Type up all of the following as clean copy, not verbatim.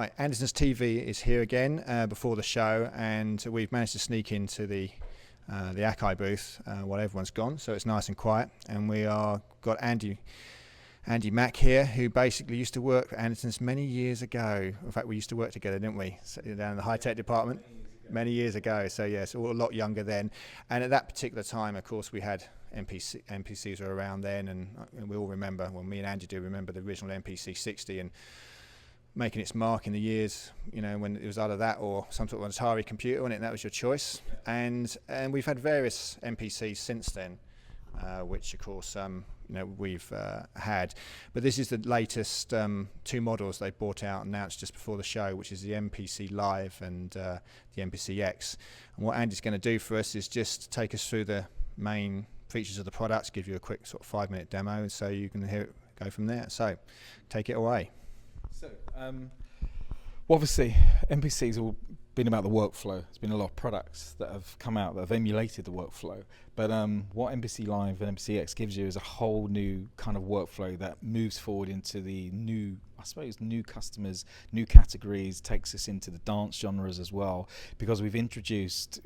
Right, Andertons TV is here again before the show, and we've managed to sneak into the AKAI booth while everyone's gone, so it's nice and quiet. And we are got Andy Mack here, who basically used to work for Andertons many years ago. In fact, we used to work together, didn't we? Down in the high-tech department. Many years ago, so yes, all a lot younger then. And at that particular time, of course, we had MPCs were around then, and we all remember, well, me and Andy do remember the original MPC 60 and making its mark in the years, you know, when it was either that or some sort of Atari computer, and that was your choice. And we've had various MPCs since then, which of course we've had, but this is the latest two models they brought out, announced just before the show, which is the MPC Live and the MPC X. And what Andy's going to do for us is just take us through the main features of the products, give you a quick sort of 5-minute demo, so you can hear it go from there. So take it away. So obviously MPC's all been about the workflow. There's been a lot of products that have come out that have emulated the workflow, but what MPC Live and MPC X gives you is a whole new kind of workflow that moves forward into the new, I suppose, new customers, new categories, takes us into the dance genres as well, because we've introduced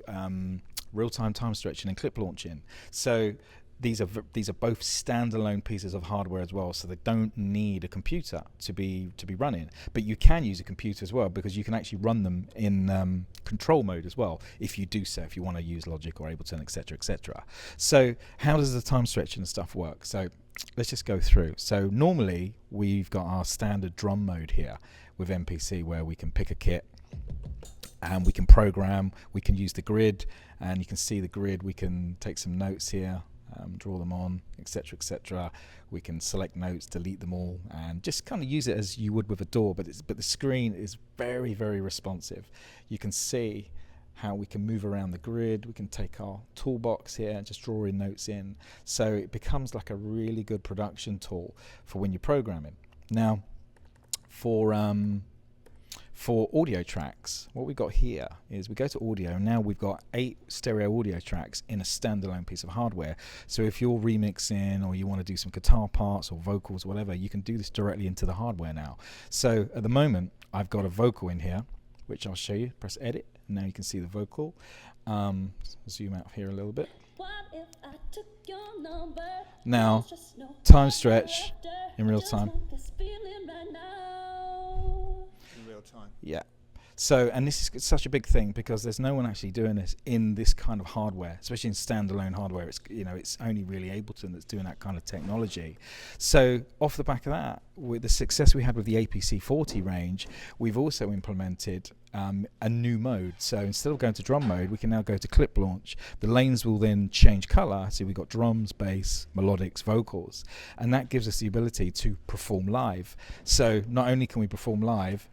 real-time time stretching and clip launching. So these are both standalone pieces of hardware as well, so they don't need a computer to be running. But you can use a computer as well, because you can actually run them in control mode as well, if you do so, if you want to use Logic or Ableton, etc., etc. So how does the time stretching and stuff work? So let's just go through. So normally we've got our standard drum mode here with MPC, where we can pick a kit and we can program, we can use the grid, and you can see the grid, we can take some notes here, draw them on, etc., etc. We can select notes, delete them all, and just kind of use it as you would with a DAW, but the screen is very, very responsive. You can see how we can move around the grid. We can take our toolbox here and just draw in notes in. So it becomes like a really good production tool for when you're programming. Now, for audio tracks, what we've got here is we go to audio, and now we've got 8 stereo audio tracks in a standalone piece of hardware. So if you're remixing or you want to do some guitar parts or vocals, whatever, you can do this directly into the hardware now. So at the moment, I've got a vocal in here, which I'll show you. Press edit, and now you can see the vocal. Zoom out here a little bit. Now, time stretch in real time. Time. Yeah. So, and this is such a big thing, because there's no one actually doing this in this kind of hardware, especially in standalone hardware. It's, you know, it's only really Ableton that's doing that kind of technology. So off the back of that, with the success we had with the APC 40 range, we've also implemented a new mode. So instead of going to drum mode, we can now go to clip launch. The lanes will then change color. So we've got drums, bass, melodics, vocals, and that gives us the ability to perform live. So not only can we perform live,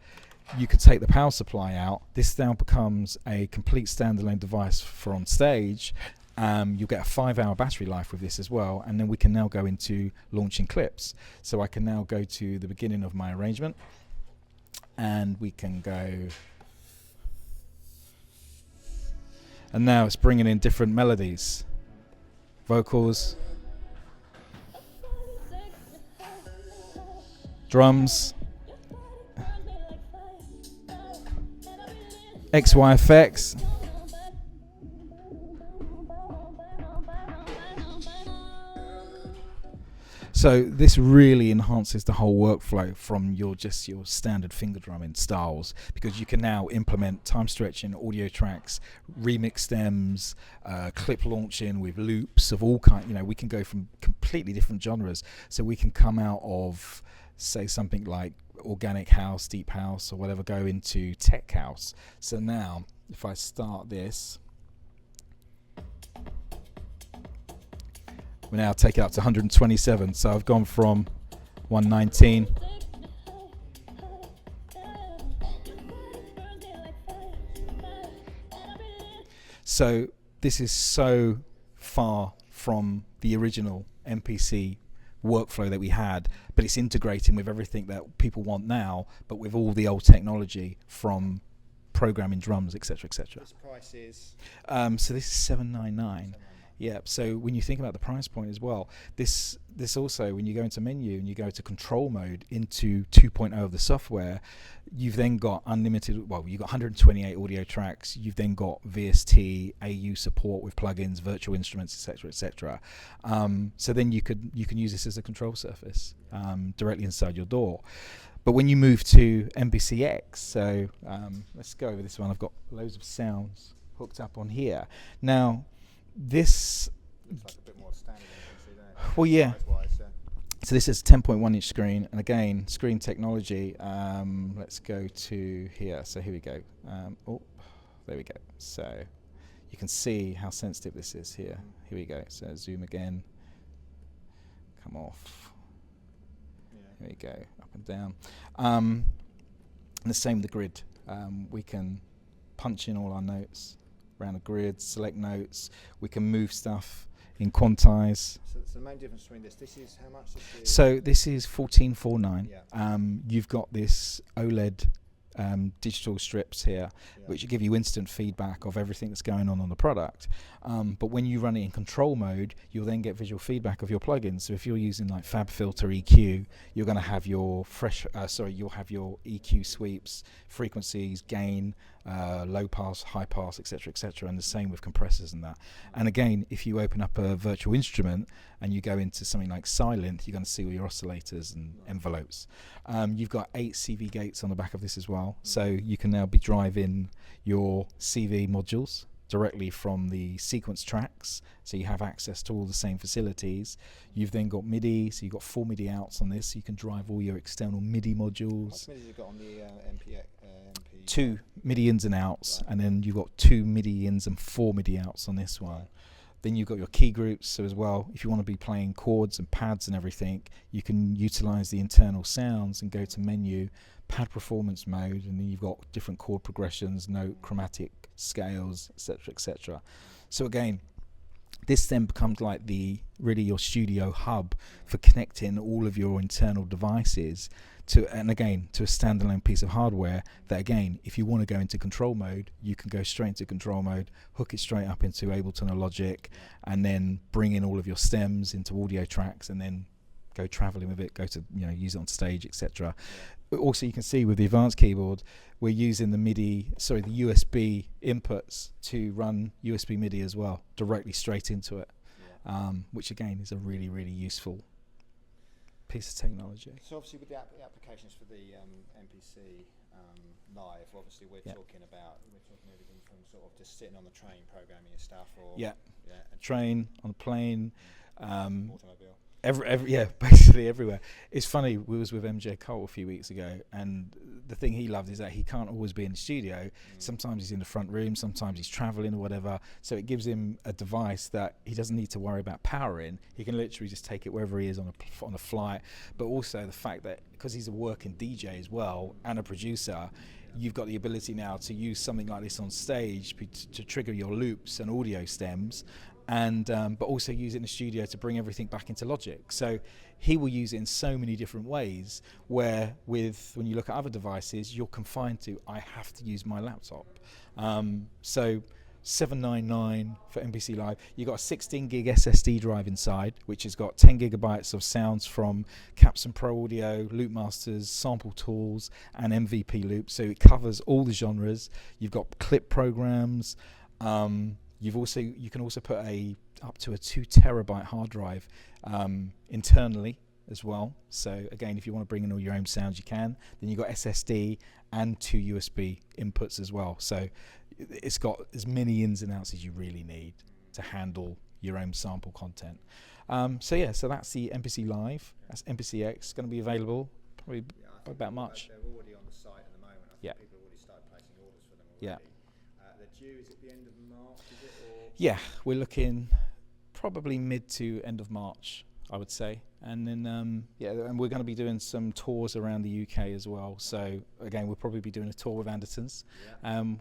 you could take the power supply out. This now becomes a complete standalone device for on stage. You'll get a 5-hour battery life with this as well, and then we can now go into launching clips. So I can now go to the beginning of my arrangement, and we can go, and now it's bringing in different melodies, vocals, drums, XY effects. So this really enhances the whole workflow from your standard finger drumming styles, because you can now implement time stretching, audio tracks, remix stems, clip launching with loops of all kinds. You know, we can go from completely different genres. So we can come out of, say, something like organic house, deep house, or whatever, go into tech house. So now if I start this, we now take it up to 127. So I've gone from 119 so this is so far from the original MPC workflow that we had, but it's integrating with everything that people want now, but with all the old technology from programming drums, etc., etc. This price is so this is $799. Yeah. So when you think about the price point as well, this also, when you go into menu and you go to control mode into 2.0 of the software, you've then got unlimited. Well, you've got 128 audio tracks. You've then got VST, AU support with plugins, virtual instruments, etc., etc. So then you can use this as a control surface directly inside your DAW. But when you move to MPC X, so let's go over this one. I've got loads of sounds hooked up on here. Now, this looks like a bit more standard MPC there. Well, yeah. Size-wise, So this is 10.1 inch screen, and again, screen technology. Let's go to here. So here we go. Oh, there we go. So you can see how sensitive this is here. Here we go. So zoom again. Come off. Here we go, up and down. And the same with the grid. We can punch in all our notes around a grid, select notes. We can move stuff in quantize. So the main difference between this is how much? So this is 1449. Yeah. You've got this OLED digital strips here, which give you instant feedback of everything that's going on the product. But when you run it in control mode, you'll then get visual feedback of your plugins. So if you're using like FabFilter EQ, you're going to have your you'll have your EQ sweeps, frequencies, gain, low pass, high pass, etc., etc., and the same with compressors and that. And again, if you open up a virtual instrument and you go into something like Silent, you're going to see all your oscillators and envelopes. You've got 8 CV gates on the back of this as well, so you can now be driving your CV modules directly from the sequence tracks, so you have access to all the same facilities. You've then got MIDI, so you've got 4 MIDI outs on this, so you can drive all your external MIDI modules. What MIDI have you got on the MP? 2 MIDI ins and outs, right. And then you've got 2 MIDI ins and 4 MIDI outs on this one. Right. Then you've got your key groups, so as well, if you want to be playing chords and pads and everything, you can utilize the internal sounds and go to menu, pad performance mode, and then you've got different chord progressions, note, chromatic scales, etc., etc. So again, this then becomes like really your studio hub for connecting all of your internal devices to a standalone piece of hardware that, again, if you want to go into control mode, you can go straight into control mode, hook it straight up into Ableton or Logic, and then bring in all of your stems into audio tracks, and then go traveling with it, go to use it on stage, etc. Also, you can see with the advanced keyboard, we're using the USB inputs to run USB MIDI as well, directly straight into it, which again is a really, really useful piece of technology. So obviously with the applications for the MPC Live, obviously we're talking everything from sort of just sitting on the train programming your stuff, or train, on the plane, automobile. Basically everywhere. It's funny, we was with MJ Cole a few weeks ago, and the thing he loved is that he can't always be in the studio. Sometimes he's in the front room, sometimes he's traveling or whatever, so it gives him a device that he doesn't need to worry about powering. He can literally just take it wherever he is on a flight. But also the fact that because he's a working DJ as well and a producer, you've got the ability now to use something like this on stage to trigger your loops and audio stems, and but also use it in the studio to bring everything back into Logic. So he will use it in so many different ways, where when you look at other devices, you're confined to, I have to use my laptop. So $799 for MPC Live. You've got a 16 gig SSD drive inside, which has got 10 gigabytes of sounds from Capson Pro Audio, Loop Masters, Sample Tools, and MVP Loops. So it covers all the genres. You've got clip programs. You can also put up to a 2 terabyte hard drive internally as well. So again, if you want to bring in all your own sounds, you can. Then you've got SSD and 2 USB inputs as well. So it's got as many ins and outs as you really need to handle your own sample content. So that's the MPC Live. That's MPC X. Going to be available probably by about March. They're already on the site at the moment. I think people have already started placing orders for them already. Yeah. They're due, is it the end of March, is it? Or? Yeah, we're looking probably mid to end of March, I would say. And then, and we're going to be doing some tours around the UK as well. So again, we'll probably be doing a tour with Andertons.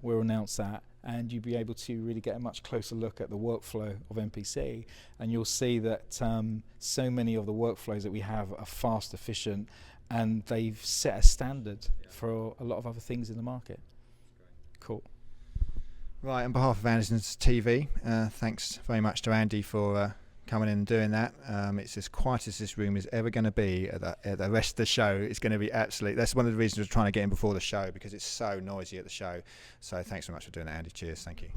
We'll announce that, and you'll be able to really get a much closer look at the workflow of MPC, and you'll see that so many of the workflows that we have are fast, efficient, and they've set a standard for a lot of other things in the market. Cool. Right, on behalf of Andertons TV, thanks very much to Andy for coming in and doing that. It's as quiet as this room is ever going to be at the rest of the show. It's going to be absolutely, that's one of the reasons we're trying to get in before the show, because it's so noisy at the show. So thanks very much for doing that, Andy. Cheers. Thank you.